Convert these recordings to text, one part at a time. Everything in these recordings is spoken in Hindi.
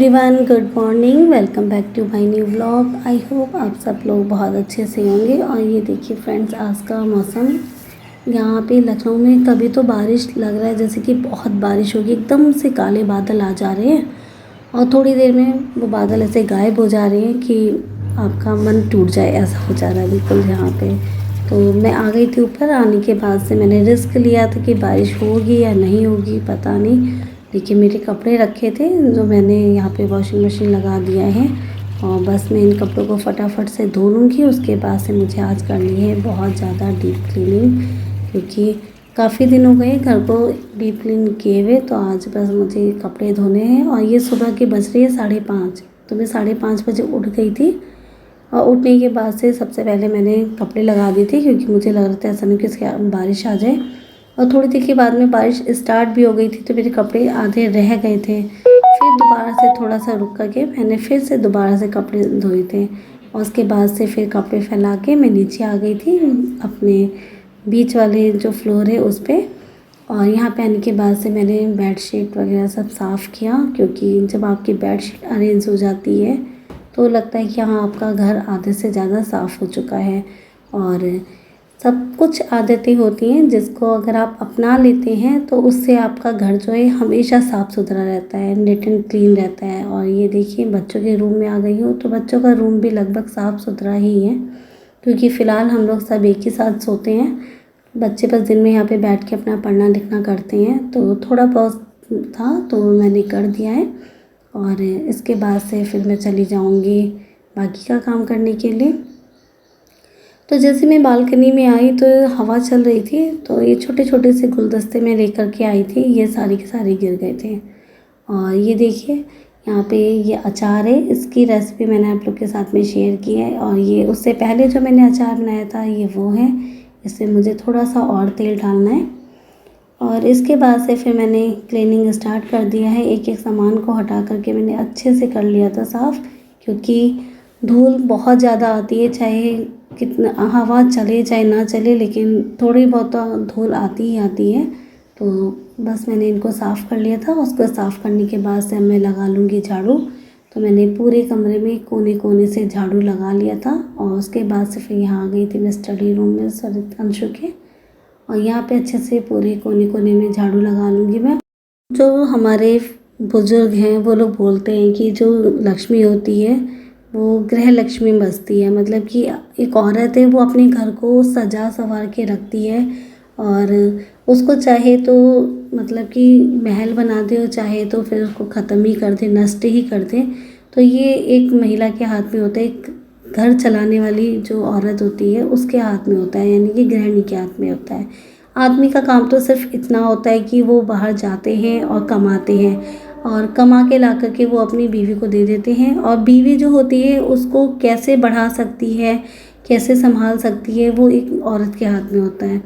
Everyone, good morning. Welcome back to my new vlog. I hope आप सब लोग बहुत अच्छे से होंगे। और ये देखिए फ्रेंड्स, आज का मौसम यहाँ पे लखनऊ में कभी तो बारिश लग रहा है जैसे कि बहुत बारिश होगी। एकदम से काले बादल आ जा रहे हैं और थोड़ी देर में वो बादल ऐसे गायब हो जा रहे हैं कि आपका मन टूट जाए, ऐसा हो जा रहा है बिल्कुल यहाँ पे। तो मैं आ गई थी ऊपर। आने के बाद से मैंने रिस्क लिया था कि बारिश होगी या नहीं होगी, पता नहीं। देखिए मेरे कपड़े रखे थे जो मैंने यहाँ पे वॉशिंग मशीन लगा दिया है और बस मैं इन कपड़ों को फटाफट से धो लूँगी। उसके बाद से मुझे आज करनी है बहुत ज़्यादा डीप क्लीनिंग, क्योंकि काफ़ी दिन हो गए घर को डीप क्लीन किए हुए। तो आज बस मुझे कपड़े धोने हैं। और ये सुबह की बज रही है 5:30। तो मैं 5:30 बजे उठ गई थी और उठने के बाद से सबसे पहले मैंने कपड़े लगा दी थी, क्योंकि मुझे लग रहा था ऐसा नहीं कि बारिश आ जाए। और थोड़ी देर के बाद में बारिश स्टार्ट भी हो गई थी, तो मेरे कपड़े आधे रह गए थे। फिर दोबारा से थोड़ा सा रुक करके मैंने फिर से दोबारा से कपड़े धोए थे। और उसके बाद से फिर कपड़े फैला के मैं नीचे आ गई थी अपने बीच वाले जो फ्लोर है उस पर। और यहाँ पे आने के बाद से मैंने बेडशीट वगैरह सब साफ़ किया, क्योंकि जब आपकी बेडशीट अरेंज हो जाती है तो लगता है कि हाँ आपका घर आधे से ज़्यादा साफ़ हो चुका है। और सब कुछ आदतें होती हैं जिसको अगर आप अपना लेते हैं तो उससे आपका घर जो है हमेशा साफ़ सुथरा रहता है, नीट एंड क्लीन रहता है। और ये देखिए बच्चों के रूम में आ गई हूँ, तो बच्चों का रूम भी लगभग साफ़ सुथरा ही है, क्योंकि फ़िलहाल हम लोग सब एक ही साथ सोते हैं। बच्चे बस दिन में यहाँ पे बैठ के अपना पढ़ना लिखना करते हैं, तो थोड़ा बहुत था तो मैंने कर दिया है। और इसके बाद से फिर मैं चली जाऊँगी बाकी का काम करने के लिए। तो जैसे मैं बालकनी में आई तो हवा चल रही थी, तो ये छोटे छोटे से गुलदस्ते में लेकर के आई थी, ये सारे के सारे गिर गए थे। और ये देखिए यहाँ पे ये अचार है, इसकी रेसिपी मैंने आप लोग के साथ में शेयर की है। और ये उससे पहले जो मैंने अचार बनाया था ये वो है। इससे मुझे थोड़ा सा और तेल डालना है। और इसके बाद से फिर मैंने क्लीनिंग स्टार्ट कर दिया है। एक एक सामान को हटा करके मैंने अच्छे से कर लिया था साफ़, क्योंकि धूल बहुत ज़्यादा आती है, चाहे कितना हवा चले चाहे ना चले, लेकिन थोड़ी बहुत तो धूल आती ही आती है। तो बस मैंने इनको साफ़ कर लिया था। उसको साफ़ करने के बाद से मैं लगा लूँगी झाड़ू। तो मैंने पूरे कमरे में कोने कोने से झाड़ू लगा लिया था। और उसके बाद से फिर यहाँ आ गई थी मैं स्टडी रूम में सरित अंशु के, और यहाँ पे अच्छे से पूरे कोने कोने में झाड़ू लगा लूँगी मैं। जो हमारे बुज़ुर्ग हैं वो लोग बोलते हैं कि जो लक्ष्मी होती है वो गृह लक्ष्मी बसती है, मतलब कि एक औरत है वो अपने घर को सजा संवार के रखती है। और उसको चाहे तो मतलब कि महल बना दे और चाहे तो फिर उसको ख़त्म ही कर दे, नष्ट ही कर दे। तो ये एक महिला के हाथ में होता है, एक घर चलाने वाली जो औरत होती है उसके हाथ में होता है, यानी कि गृहिणी के हाथ में होता है। आदमी का काम तो सिर्फ इतना होता है कि वो बाहर जाते हैं और कमाते हैं, और कमा के ला कर के वो अपनी बीवी को दे देते हैं। और बीवी जो होती है उसको कैसे बढ़ा सकती है, कैसे संभाल सकती है, वो एक औरत के हाथ में होता है।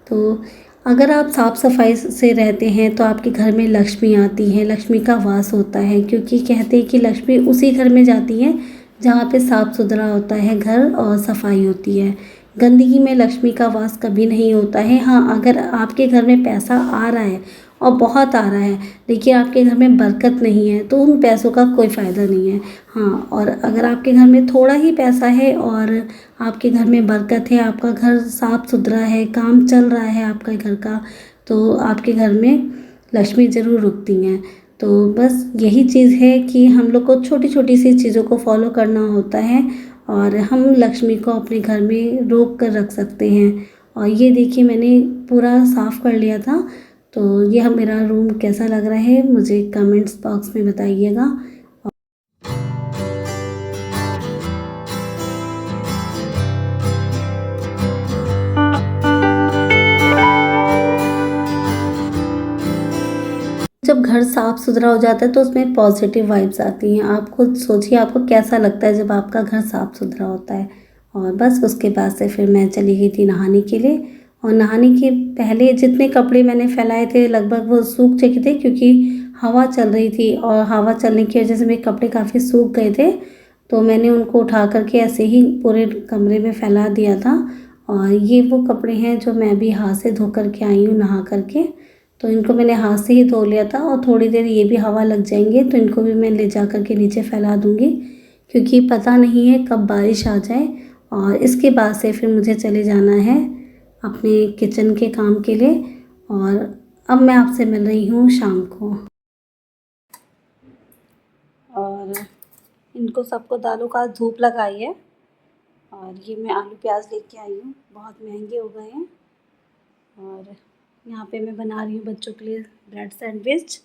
तो अगर आप साफ़ सफाई से रहते हैं तो आपके घर में लक्ष्मी आती है, लक्ष्मी का वास होता है, क्योंकि कहते हैं कि लक्ष्मी उसी घर में जाती है जहाँ पे साफ़ सुथरा होता है घर और सफाई होती है। गंदगी में लक्ष्मी का वास कभी नहीं होता है। हाँ, अगर आपके घर में पैसा आ रहा है और बहुत आ रहा है, लेकिन आपके घर में बरकत नहीं है, तो उन पैसों का कोई फ़ायदा नहीं है। हाँ, और अगर आपके घर में थोड़ा ही पैसा है और आपके घर में बरकत है, आपका घर साफ़ सुथरा है, काम चल रहा है आपका घर का, तो आपके घर में लक्ष्मी ज़रूर रुकती हैं। तो बस यही चीज़ है कि हम लोग को छोटी छोटी सी चीज़ों को फॉलो करना होता है और हम लक्ष्मी को अपने घर में रोक कर रख सकते हैं। और ये देखिए मैंने पूरा साफ़ कर लिया था। तो यह मेरा रूम कैसा लग रहा है मुझे कमेंट्स बॉक्स में बताइएगा। जब घर साफ़ सुथरा हो जाता है तो उसमें पॉजिटिव वाइब्स आती हैं। आप खुद सोचिए आपको कैसा लगता है जब आपका घर साफ़ सुथरा होता है। और बस उसके बाद से फिर मैं चली गई थी नहाने के लिए। और नहाने के पहले जितने कपड़े मैंने फैलाए थे लगभग वो सूख चुके थे, क्योंकि हवा चल रही थी और हवा चलने की वजह से मेरे कपड़े काफ़ी सूख गए थे। तो मैंने उनको उठा करके ऐसे ही पूरे कमरे में फैला दिया था। और ये वो कपड़े हैं जो मैं भी हाथ से धो करके आई हूँ नहा करके। तो इनको मैंने हाथ से ही धो लिया था और थोड़ी देर ये भी हवा लग जाएंगे तो इनको भी मैं ले जा कर के नीचे फैला दूँगी, क्योंकि पता नहीं है कब बारिश आ जाए। और इसके बाद से फिर मुझे चले जाना है अपने किचन के काम के लिए। और अब मैं आपसे मिल रही हूँ शाम को। और इनको सबको दालों का धूप लगाई है। और ये मैं आलू प्याज लेके आई हूँ, बहुत महंगे हो गए हैं। और यहाँ पे मैं बना रही हूँ बच्चों के लिए ब्रेड सैंडविच।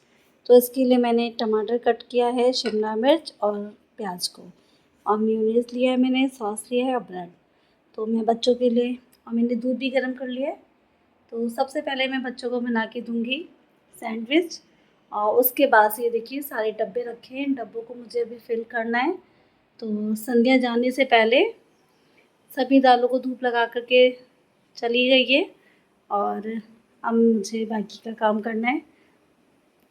तो इसके लिए मैंने टमाटर कट किया है, शिमला मिर्च और प्याज को, और मेयोनीज़ लिया है मैंने, सॉस लिया है और ब्रेड। तो मैं बच्चों के लिए, और मैंने दूध भी गर्म कर लिया है। तो सबसे पहले मैं बच्चों को बना के दूँगी सैंडविच। और उसके बाद से ये देखिए सारे डब्बे रखे हैं, इन डब्बों को मुझे अभी फिल करना है। तो संध्या जाने से पहले सभी दालों को धूप लगा कर के चली गई है, और अब मुझे बाकी का काम करना है।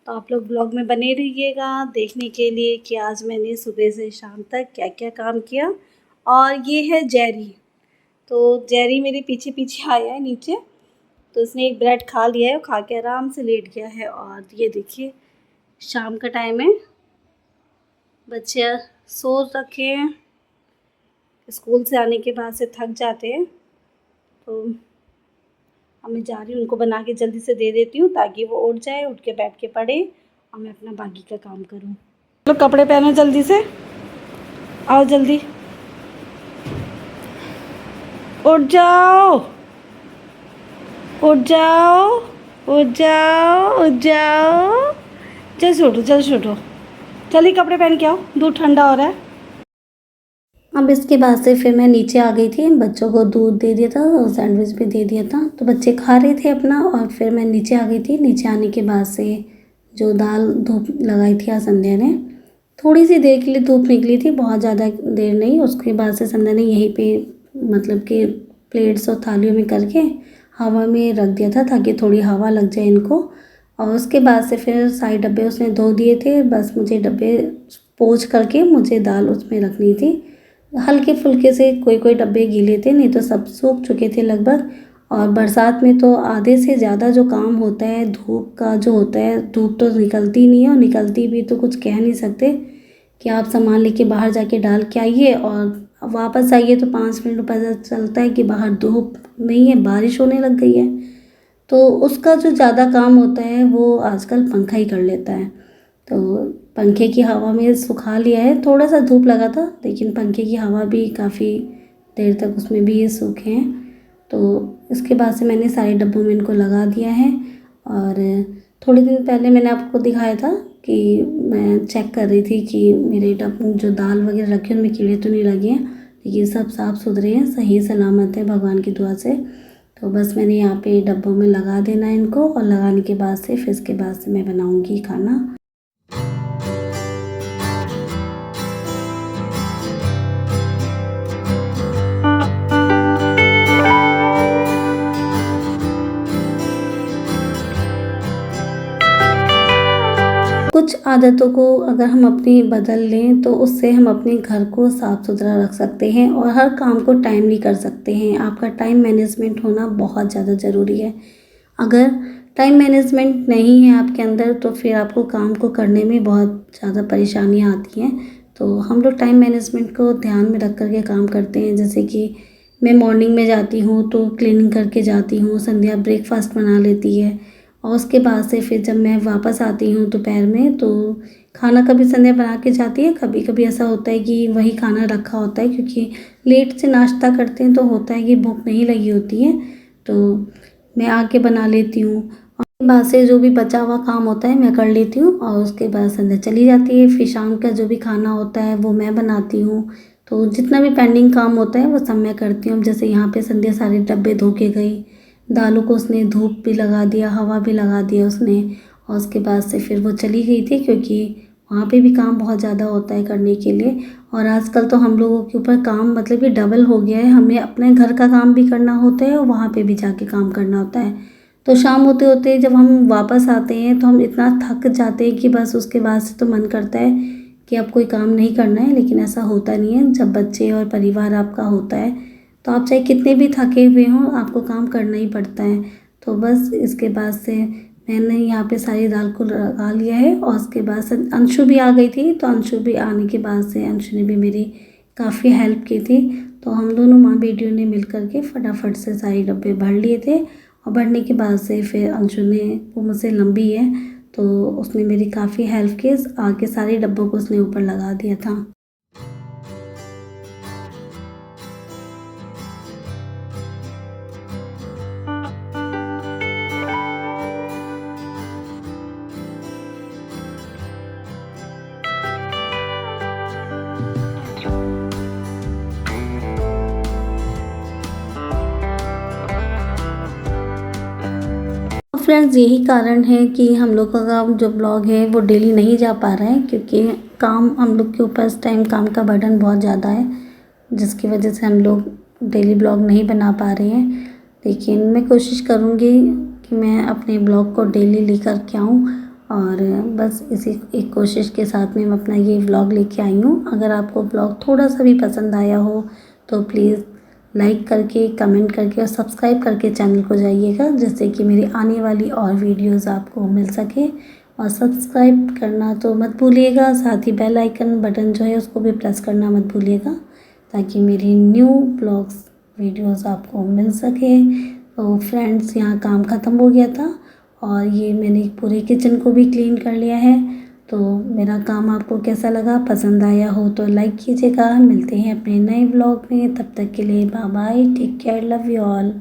तो आप लोग ब्लॉग में बने रहिएगा देखने के लिए कि आज मैंने सुबह से शाम तक क्या क्या काम किया। और ये है जेरी, तो जेरी मेरे पीछे पीछे आया है नीचे। तो इसने एक ब्रेड खा लिया है और खा के आराम से लेट गया है। और ये देखिए शाम का टाइम है, बच्चे सो रखे हैं, स्कूल से आने के बाद से थक जाते हैं। तो अब मैं जा रही हूँ, उनको बना के जल्दी से दे देती हूँ ताकि वो उठ जाए, उठ के बैठ के पढ़े और मैं अपना बाकी का काम करूँ। चलो कपड़े पहनो जल्दी से, आओ जल्दी, उठ जाओ उठ जाओ उठ जाओ उठ जाओ, जल्दी उठो, जल्दी कपड़े पहन के आओ, दूध ठंडा हो रहा है। अब इसके बाद से फिर मैं नीचे आ गई थी, बच्चों को दूध दे दिया था और सैंडविच भी दे दिया था, तो बच्चे खा रहे थे अपना। और फिर मैं नीचे आ गई थी। नीचे आने के बाद से जो दाल धूप लगाई थी आज संध्या ने, थोड़ी सी देर के लिए धूप निकली थी, बहुत ज़्यादा देर नहीं। उसके बाद से संध्या ने यहीं पे मतलब कि प्लेट्स और थालियों में करके हवा में रख दिया था ताकि थोड़ी हवा लग जाए इनको। और उसके बाद से फिर सारे डब्बे उसने धो दिए थे, बस मुझे डब्बे पोंछ करके मुझे दाल उसमें रखनी थी। हल्के फुल्के से कोई कोई डब्बे गीले थे, नहीं तो सब सूख चुके थे लगभग। और बरसात में तो आधे से ज़्यादा जो काम होता है धूप का जो होता है, धूप तो निकलती नहीं है, और निकलती भी तो कुछ कह नहीं सकते कि आप सामान लेके बाहर जाके डाल के आइए और वापस आइए तो 5 मिनट में पता चलता है कि बाहर धूप नहीं है, बारिश होने लग गई है। तो उसका जो ज़्यादा काम होता है वो आजकल पंखा ही कर लेता है। तो पंखे की हवा में सुखा लिया है, थोड़ा सा धूप लगा था लेकिन पंखे की हवा भी काफ़ी देर तक उसमें भी ये सूखे हैं। तो इसके बाद से मैंने सारे डब्बों में इनको लगा दिया है। और थोड़े दिन पहले मैंने आपको दिखाया था कि मैं चेक कर रही थी कि मेरे डब्बे जो दाल वगैरह रखे उनमें कीड़े तो नहीं लगे हैं, लेकिन सब साफ़ सुथरे हैं, सही सलामत है भगवान की दुआ से। तो बस मैंने यहाँ पे डब्बों में लगा देना है इनको, और लगाने के बाद से फिर इसके बाद से मैं बनाऊँगी खाना। कुछ आदतों को अगर हम अपनी बदल लें तो उससे हम अपने घर को साफ़ सुथरा रख सकते हैं और हर काम को टाइमली कर सकते हैं। आपका टाइम मैनेजमेंट होना बहुत ज़्यादा ज़रूरी है। अगर टाइम मैनेजमेंट नहीं है आपके अंदर तो फिर आपको काम को करने में बहुत ज़्यादा परेशानियाँ आती हैं। तो हम लोग टाइम मैनेजमेंट को ध्यान में रख कर के काम करते हैं। जैसे कि मैं मॉर्निंग में जाती हूँ तो क्लीनिंग करके जाती हूँ, संध्या ब्रेकफास्ट बना लेती है, और उसके बाद से फिर जब मैं वापस आती हूँ दोपहर में तो खाना कभी संध्या बना के जाती है। कभी कभी ऐसा होता है कि वही खाना रखा होता है, क्योंकि लेट से नाश्ता करते हैं तो होता है कि भूख नहीं लगी होती है, तो मैं आके बना लेती हूँ। और उसके बाद से जो भी बचा हुआ काम होता है मैं कर लेती हूँ, और उसके बाद संध्या चली जाती है। फिर शाम का जो भी खाना होता है वो मैं बनाती हूँ। तो जितना भी पेंडिंग काम होता है वो सब मैं करती हूँ। जैसे यहाँ पे संध्या सारे डब्बे धो के गई, दालों को उसने धूप भी लगा दिया, हवा भी लगा दिया उसने, और उसके बाद से फिर वो चली गई थी, क्योंकि वहाँ पे भी काम बहुत ज़्यादा होता है करने के लिए। और आजकल तो हम लोगों के ऊपर काम मतलब कि डबल हो गया है, हमें अपने घर का काम भी करना होता है और वहाँ पे भी जाके काम करना होता है। तो शाम होते होते जब हम वापस आते हैं तो हम इतना थक जाते हैं कि बस उसके बाद से तो मन करता है कि अब कोई काम नहीं करना है, लेकिन ऐसा होता नहीं है। जब बच्चे और परिवार आपका होता है तो आप चाहे कितने भी थके हुए हों आपको काम करना ही पड़ता है। तो बस इसके बाद से मैंने यहाँ पे सारी दाल को लगा लिया है और उसके बाद से अंशु भी आ गई थी। तो अंशु भी आने के बाद से अंशु ने भी मेरी काफ़ी हेल्प की थी। तो हम दोनों माँ बेटियों ने मिल कर के फटाफट से सारे डब्बे भर लिए थे और भरने के बाद से फिर अंशु ने, वो मुझसे लंबी है तो उसने मेरी काफ़ी हेल्प की, आके सारे डब्बों को उसने ऊपर लगा दिया था। फ्रेंड्स यही कारण है कि हम लोग का जो ब्लॉग है वो डेली नहीं जा पा रहा है, क्योंकि काम हम लोग के ऊपर इस टाइम काम का बर्डन बहुत ज़्यादा है, जिसकी वजह से हम लोग डेली ब्लॉग नहीं बना पा रहे हैं। लेकिन मैं कोशिश करूँगी कि मैं अपने ब्लॉग को डेली लेकर के आऊँ और बस इसी एक कोशिश के साथ में मैं अपना ये ब्लॉग लेके आई हूँ। अगर आपको ब्लॉग थोड़ा सा भी पसंद आया हो तो प्लीज़ लाइक करके, कमेंट करके और सब्सक्राइब करके चैनल को जाइएगा, जिससे कि मेरी आने वाली और वीडियोस आपको मिल सके। और सब्सक्राइब करना तो मत भूलिएगा, साथ ही बेल आइकन बटन जो है उसको भी प्रेस करना मत भूलिएगा, ताकि मेरी न्यू ब्लॉग्स वीडियोस आपको मिल सके। तो फ्रेंड्स यहाँ काम ख़त्म हो गया था और ये मैंने पूरे किचन को भी क्लीन कर लिया है। तो मेरा काम आपको कैसा लगा, पसंद आया हो तो लाइक कीजिएगा। मिलते हैं अपने नए ब्लॉग में, तब तक के लिए bye bye, take care, love you all.